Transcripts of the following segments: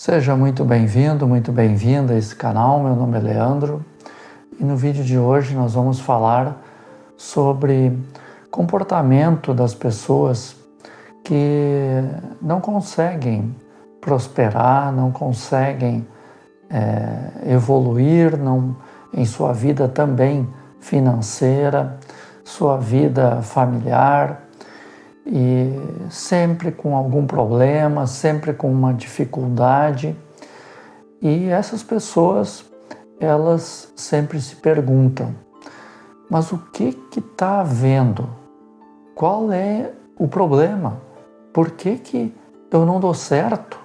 Seja muito bem-vindo, muito bem-vinda a esse canal. Meu nome é Leandro e no vídeo de hoje nós vamos falar sobre comportamento das pessoas que não conseguem prosperar, não conseguem evoluir em sua vida também financeira, sua vida familiar, e sempre com algum problema, sempre com uma dificuldade. E essas pessoas, elas sempre se perguntam: mas o que está havendo? Qual é o problema? Por que eu não dou certo?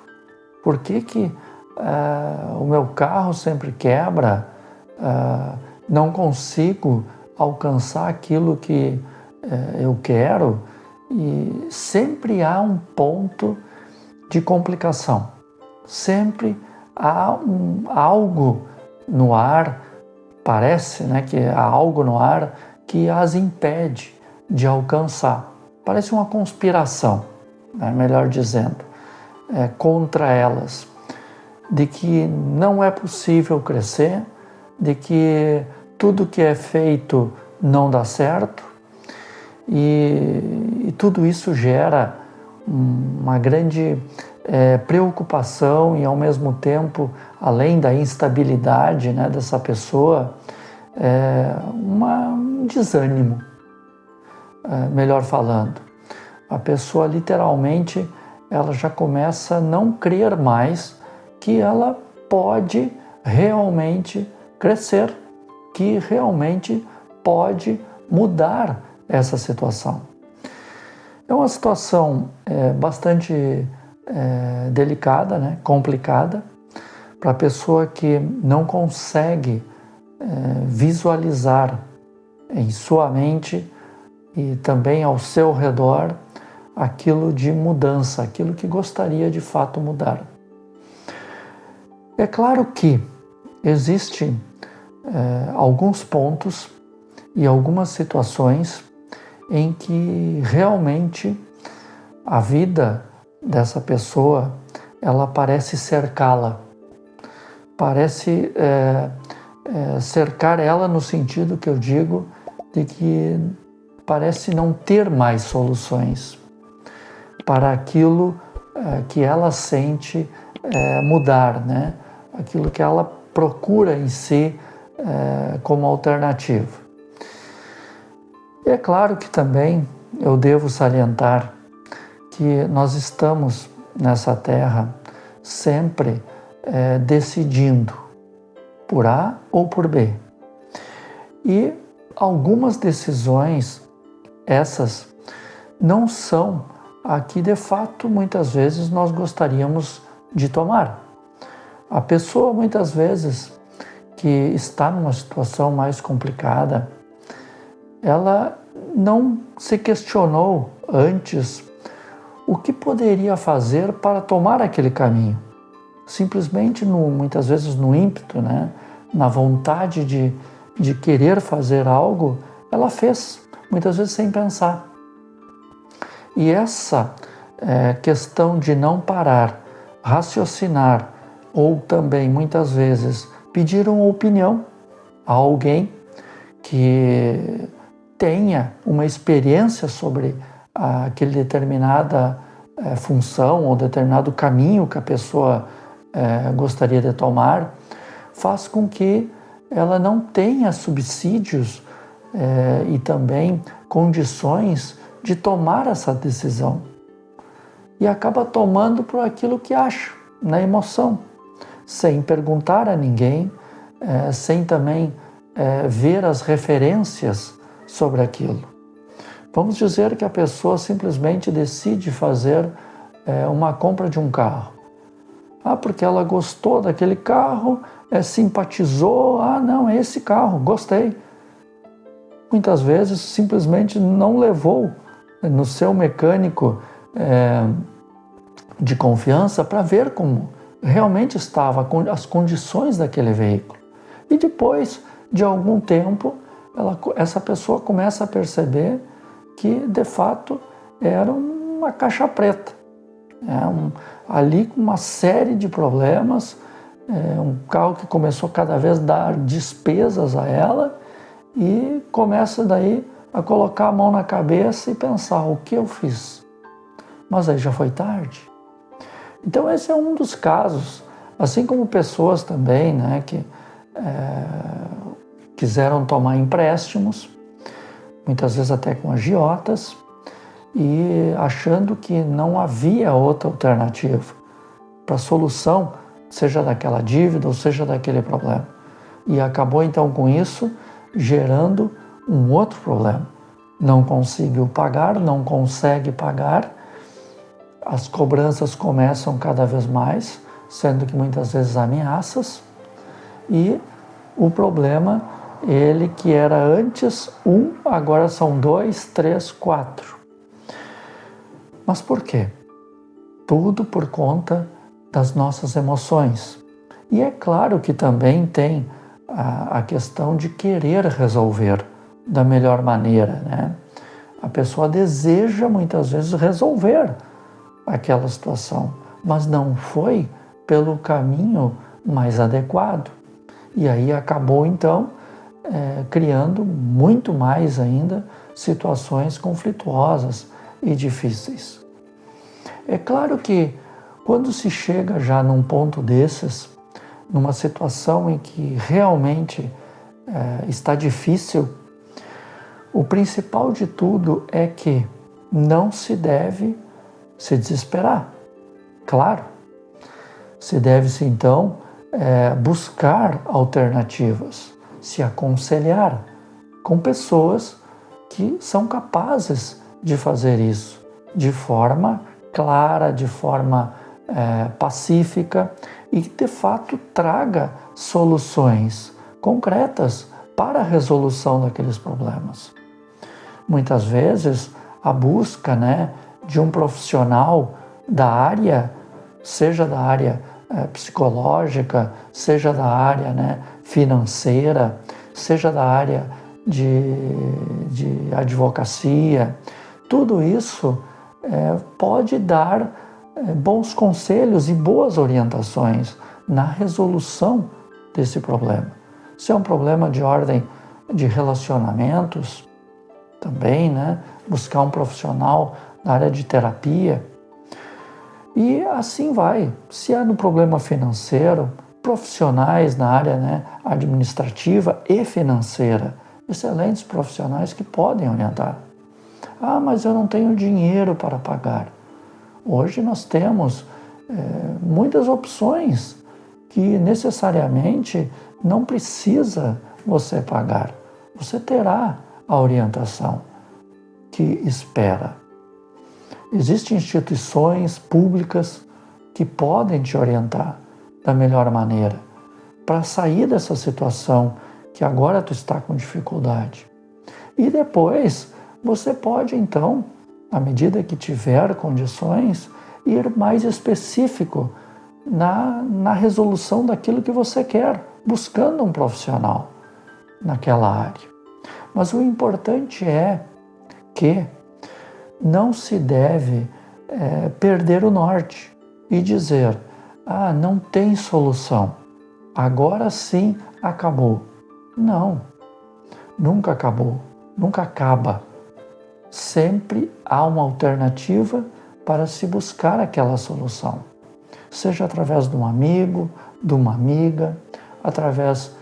Por que o meu carro sempre quebra? Não consigo alcançar aquilo que eu quero? E sempre há um ponto de complicação, sempre há algo no ar, parece, que há algo no ar que as impede de alcançar. Parece uma conspiração, melhor dizendo, contra elas, de que não é possível crescer, de que tudo que é feito não dá certo. E tudo isso gera uma grande preocupação e, ao mesmo tempo, além da instabilidade dessa pessoa, um desânimo, melhor falando. A pessoa literalmente ela já começa a não crer mais que ela pode realmente crescer, que realmente pode mudar essa situação. É uma situação bastante delicada, complicada, para a pessoa que não consegue visualizar em sua mente e também ao seu redor aquilo de mudança, aquilo que gostaria de fato mudar. É claro que existem alguns pontos e algumas situações em que realmente a vida dessa pessoa ela parece cercá-la, parece cercar ela no sentido que eu digo de que parece não ter mais soluções para aquilo que ela sente mudar, aquilo que ela procura em si como alternativa. E é claro que também eu devo salientar que nós estamos nessa terra sempre decidindo por A ou por B. E algumas decisões, essas, não são a que de fato muitas vezes nós gostaríamos de tomar. A pessoa muitas vezes que está numa situação mais complicada, ela não se questionou antes o que poderia fazer para tomar aquele caminho. Simplesmente, muitas vezes no ímpeto, na vontade de querer fazer algo, ela fez, muitas vezes sem pensar. E essa questão de não parar, raciocinar, ou também, muitas vezes, pedir uma opinião a alguém que tenha uma experiência sobre aquele determinada função ou determinado caminho que a pessoa gostaria de tomar, faz com que ela não tenha subsídios e também condições de tomar essa decisão. E acaba tomando por aquilo que acha, na emoção, sem perguntar a ninguém, sem também ver as referências sobre aquilo. Vamos dizer que a pessoa simplesmente decide fazer uma compra de um carro. Porque ela gostou daquele carro, simpatizou, não, é esse carro, gostei. Muitas vezes simplesmente não levou no seu mecânico de confiança para ver como realmente estavam as condições daquele veículo. E depois de algum tempo, essa pessoa começa a perceber que, de fato, era uma caixa preta. Ali com uma série de problemas, um carro que começou cada vez a dar despesas a ela e começa daí a colocar a mão na cabeça e pensar, o que eu fiz? Mas aí já foi tarde. Então esse é um dos casos, assim como pessoas também, né, que quiseram tomar empréstimos, muitas vezes até com agiotas, e achando que não havia outra alternativa para a solução, seja daquela dívida ou seja daquele problema. E acabou então com isso gerando um outro problema. Não conseguiu pagar, não consegue pagar, as cobranças começam cada vez mais, sendo que muitas vezes ameaças, e o problema, ele que era antes agora são 2, 3, 4. Mas por quê? Tudo por conta das nossas emoções. E é claro que também tem a questão de querer resolver da melhor maneira, né? A pessoa deseja muitas vezes resolver aquela situação, mas não foi pelo caminho mais adequado. E aí acabou então criando muito mais ainda situações conflituosas e difíceis. É claro que quando se chega já num ponto desses, numa situação em que realmente está difícil, o principal de tudo é que não se deve se desesperar. Claro, se deve-se então buscar alternativas, se aconselhar com pessoas que são capazes de fazer isso de forma clara, de forma pacífica e que de fato traga soluções concretas para a resolução daqueles problemas. Muitas vezes a busca, né, de um profissional da área, seja da área psicológica, seja da área, né, financeira, seja da área de advocacia, tudo isso pode dar bons conselhos e boas orientações na resolução desse problema. Se é um problema de ordem de relacionamentos, também, né, buscar um profissional na área de terapia. E assim vai. Se é no problema financeiro, profissionais na área, né, administrativa e financeira, excelentes profissionais que podem orientar. Ah, mas eu não tenho dinheiro para pagar. Hoje nós temos muitas opções que necessariamente não precisa você pagar. Você terá a orientação que espera. Existem instituições públicas que podem te orientar da melhor maneira para sair dessa situação que agora tu está com dificuldade. E depois você pode então, à medida que tiver condições, ir mais específico na resolução daquilo que você quer, buscando um profissional naquela área. Mas o importante é que não se deve perder o norte e dizer, não tem solução, agora sim acabou. Não, nunca acabou, nunca acaba. Sempre há uma alternativa para se buscar aquela solução, seja através de um amigo, de uma amiga, através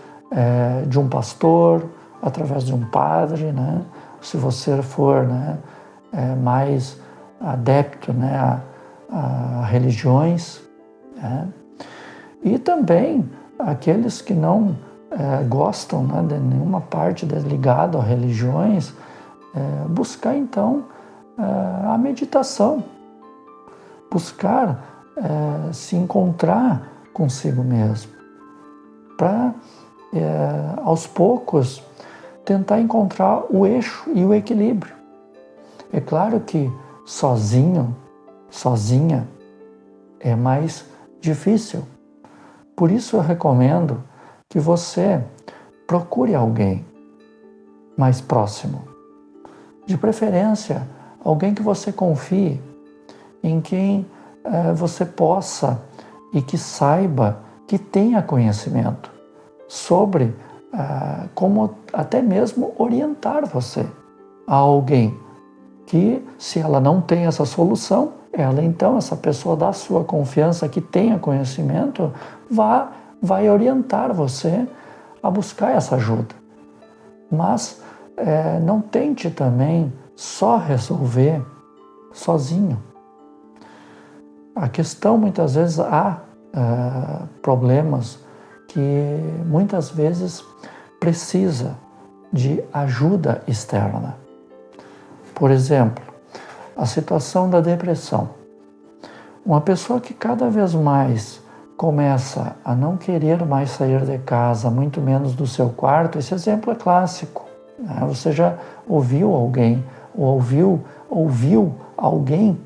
de um pastor, através de um padre, né? Se você for, né, mais adepto, né, a religiões, né? E também aqueles que não gostam, né, de nenhuma parte ligada a religiões, buscar então a meditação, buscar se encontrar consigo mesmo, para aos poucos tentar encontrar o eixo e o equilíbrio. É claro que sozinho, sozinha, é mais difícil. Por isso eu recomendo que você procure alguém mais próximo. De preferência, alguém que você confie, em quem você possa e que saiba, que tenha conhecimento sobre como até mesmo orientar você a alguém que, se ela não tem essa solução, essa pessoa da sua confiança que tenha conhecimento, vai orientar você a buscar essa ajuda. Mas não tente também só resolver sozinho. A questão, muitas vezes, há problemas que muitas vezes precisa de ajuda externa. Por exemplo, a situação da depressão. Uma pessoa que cada vez mais começa a não querer mais sair de casa, muito menos do seu quarto, esse exemplo é clássico, né? Você já ouviu alguém, ou ouviu alguém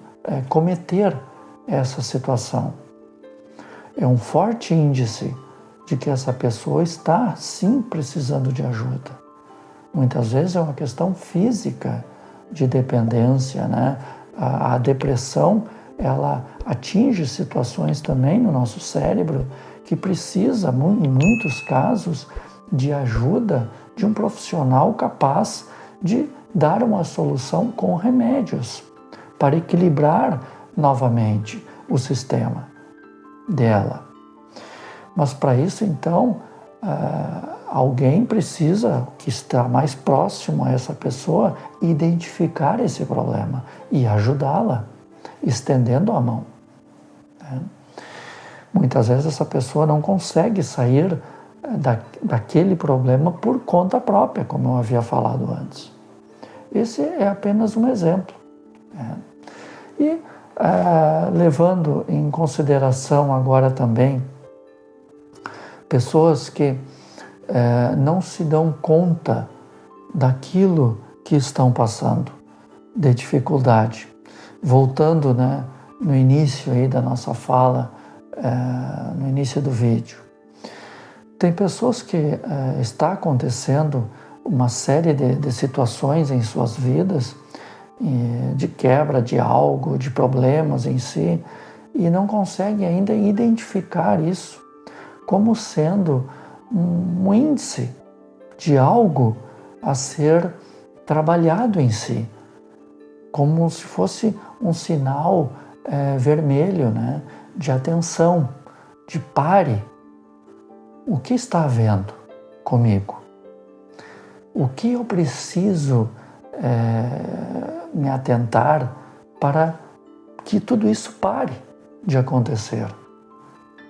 cometer essa situação. É um forte índice de que essa pessoa está, sim, precisando de ajuda. Muitas vezes é uma questão física de dependência, né? A depressão, ela atinge situações também no nosso cérebro que precisa, em muitos casos, de ajuda de um profissional capaz de dar uma solução com remédios para equilibrar novamente o sistema dela. Mas para isso, então, alguém precisa, que está mais próximo a essa pessoa, identificar esse problema e ajudá-la, estendendo a mão. Muitas vezes essa pessoa não consegue sair daquele problema por conta própria, como eu havia falado antes. Esse é apenas um exemplo. E levando em consideração agora também pessoas que não se dão conta daquilo que estão passando, de dificuldade. Voltando, né, no início aí da nossa fala, no início do vídeo. Tem pessoas que está acontecendo uma série de situações em suas vidas, de quebra de algo, de problemas em si, e não conseguem ainda identificar isso como sendo um índice de algo a ser trabalhado em si, como se fosse um sinal vermelho, né, de atenção, de pare. O que está havendo comigo? O que eu preciso me atentar para que tudo isso pare de acontecer?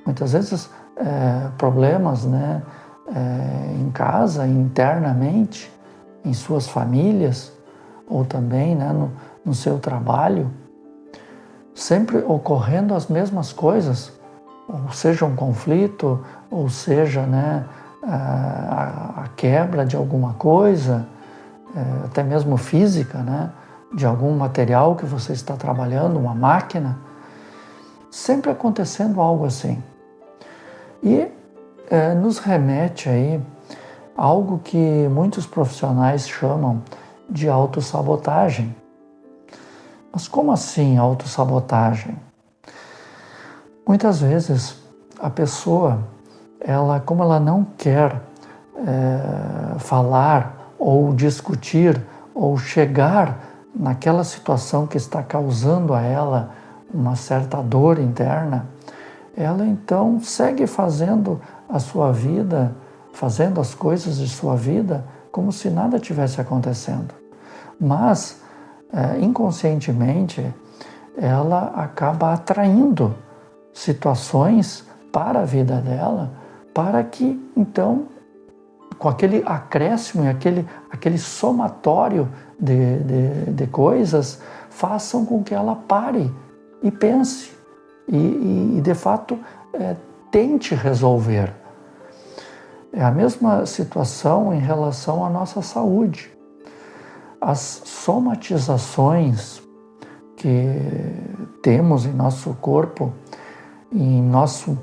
Muitas vezes problemas, né, em casa, internamente, em suas famílias, ou também, né, no seu trabalho, sempre ocorrendo as mesmas coisas, ou seja, um conflito, ou seja, né, a quebra de alguma coisa, até mesmo física, né, de algum material que você está trabalhando, uma máquina, sempre acontecendo algo assim. E nos remete aí a algo que muitos profissionais chamam de autossabotagem. Mas como assim autossabotagem? Muitas vezes a pessoa, como ela não quer falar ou discutir ou chegar naquela situação que está causando a ela uma certa dor interna, ela então segue fazendo a sua vida, fazendo as coisas de sua vida como se nada tivesse acontecendo. Mas, inconscientemente, ela acaba atraindo situações para a vida dela, para que, então, com aquele acréscimo e aquele somatório de coisas, façam com que ela pare e pense e de fato, tente resolver. É a mesma situação em relação à nossa saúde. As somatizações que temos em nosso corpo, em nosso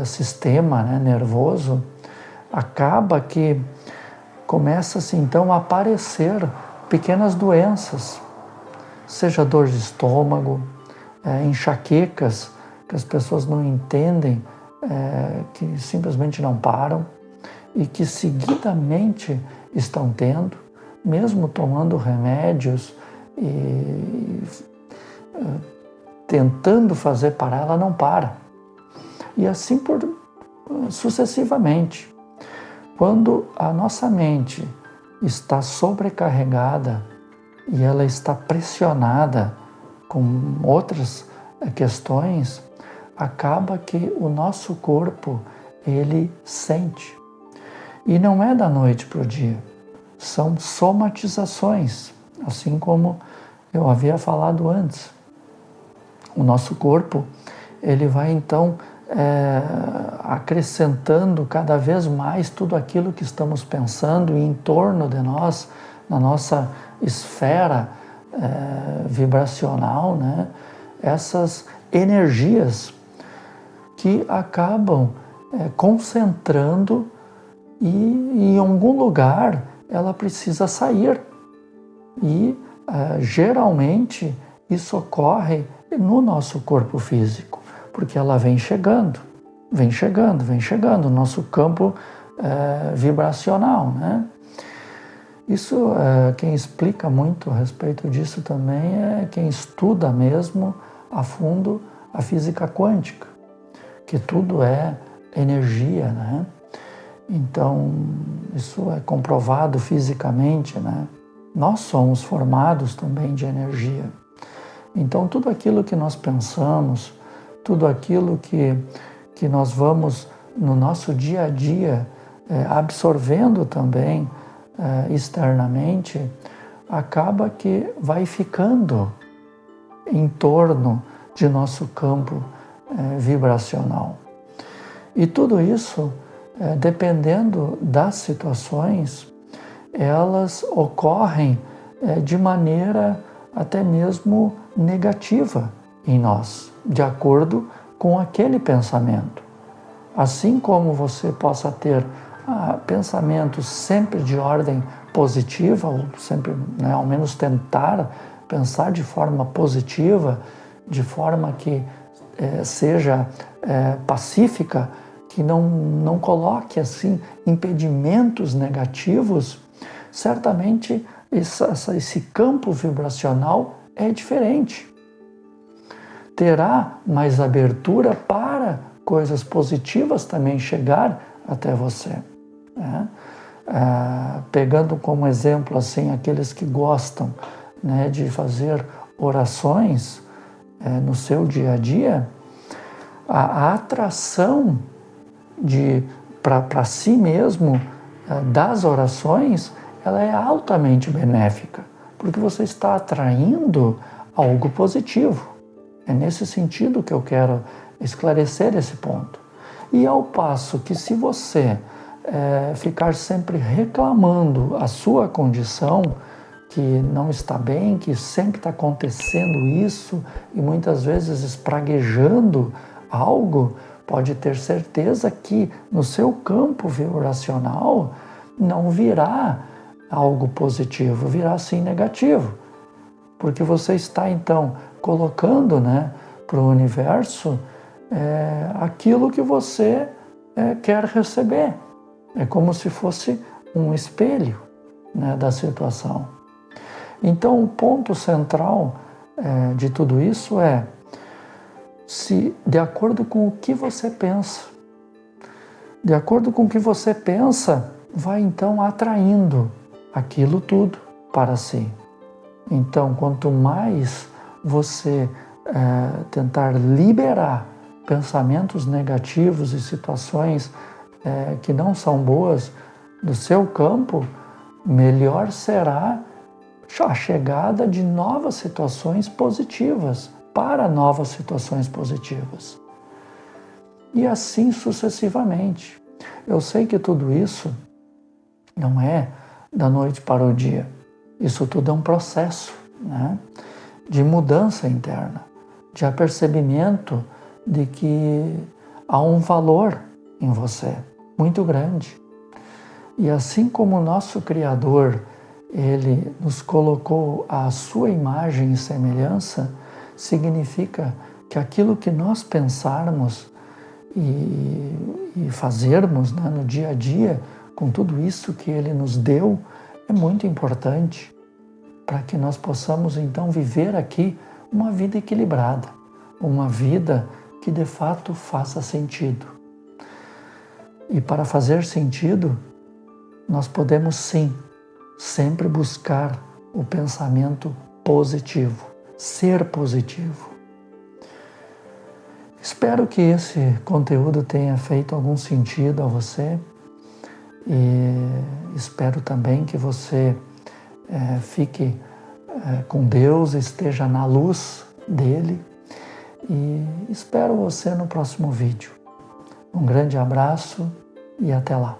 sistema, né, nervoso, acaba que começa-se então a aparecer pequenas doenças, seja dor de estômago, enxaquecas que as pessoas não entendem, que simplesmente não param e que seguidamente estão tendo, mesmo tomando remédios e tentando fazer parar, ela não para. E assim sucessivamente. Quando a nossa mente está sobrecarregada e ela está pressionada com outras questões, acaba que o nosso corpo, ele sente. E não é da noite para o dia, são somatizações, assim como eu havia falado antes. O nosso corpo, ele vai então acrescentando cada vez mais tudo aquilo que estamos pensando em torno de nós, na nossa esfera vibracional, né? Essas energias que acabam concentrando e em algum lugar ela precisa sair. E geralmente isso ocorre no nosso corpo físico, porque ela vem chegando no nosso campo vibracional, né? Isso, quem explica muito a respeito disso também é quem estuda mesmo a fundo a física quântica, que tudo é energia, né? Então, isso é comprovado fisicamente, né? Nós somos formados também de energia. Então, tudo aquilo que nós pensamos, tudo aquilo que nós vamos no nosso dia a dia absorvendo também externamente, acaba que vai ficando em torno de nosso campo vibracional. E tudo isso, dependendo das situações, elas ocorrem de maneira até mesmo negativa em nós, de acordo com aquele pensamento. Assim como você possa ter pensamentos sempre de ordem positiva, ou sempre, né, ao menos tentar pensar de forma positiva, de forma que seja pacífica, que não coloque assim impedimentos negativos, certamente esse campo vibracional é diferente. Terá mais abertura para coisas positivas também chegar até você, né? Pegando como exemplo assim aqueles que gostam, né, de fazer orações no seu dia a dia, a atração para si mesmo das orações, ela é altamente benéfica, porque você está atraindo algo positivo. É nesse sentido que eu quero esclarecer esse ponto. E ao passo que se você ficar sempre reclamando a sua condição, que não está bem, que sempre está acontecendo isso, e muitas vezes espraguejando algo, pode ter certeza que no seu campo vibracional não virá algo positivo, virá sim negativo. Porque você está então colocando, né, para o universo aquilo que você quer receber. É como se fosse um espelho, né, da situação. Então o ponto central de tudo isso é se de acordo com o que você pensa. De acordo com o que você pensa, vai então atraindo aquilo tudo para si. Então, quanto mais você tentar liberar pensamentos negativos e situações que não são boas do seu campo, melhor será a chegada de novas situações positivas, para novas situações positivas. E assim sucessivamente. Eu sei que tudo isso não é da noite para o dia. Isso tudo é um processo, né, de mudança interna, de apercebimento de que há um valor em você muito grande. E assim como o nosso Criador, Ele nos colocou à sua imagem e semelhança, significa que aquilo que nós pensarmos e fazermos, né, no dia a dia, com tudo isso que Ele nos deu, é muito importante para que nós possamos então viver aqui uma vida equilibrada, uma vida que de fato faça sentido. E para fazer sentido, nós podemos sim sempre buscar o pensamento positivo, ser positivo. Espero que esse conteúdo tenha feito algum sentido a você e espero também que você fique com Deus, esteja na luz dele e espero você no próximo vídeo. Um grande abraço e até lá.